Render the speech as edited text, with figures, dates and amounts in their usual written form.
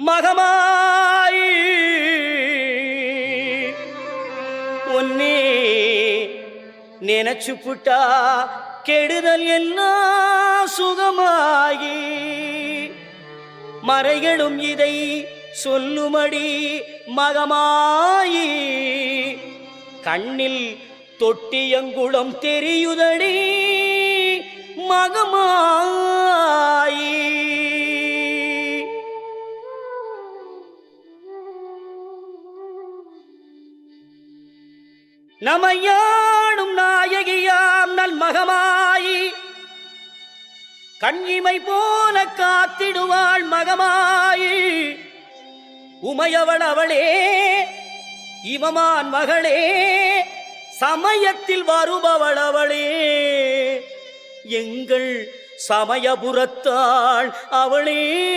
மகமாய் ஒன்னே நினைச்சு புட்டா கெடுதல் எல்லாம் சுகமாகி மறைகளும் இதை சொல்லுமடி மகமாயி கண்ணில் தொட்டியங்குளம் தெரியுதடி மகமாயி நமையாடும் நாயகியாம் நல் மகமாயி கண்ணிமை போல காத்திடுவாள் மகமாயி உமையவள் அவளே இவமான் மகளே சமயத்தில் வருபவள் அவளே எங்கள் சமயபுரத்தாள் அவளே.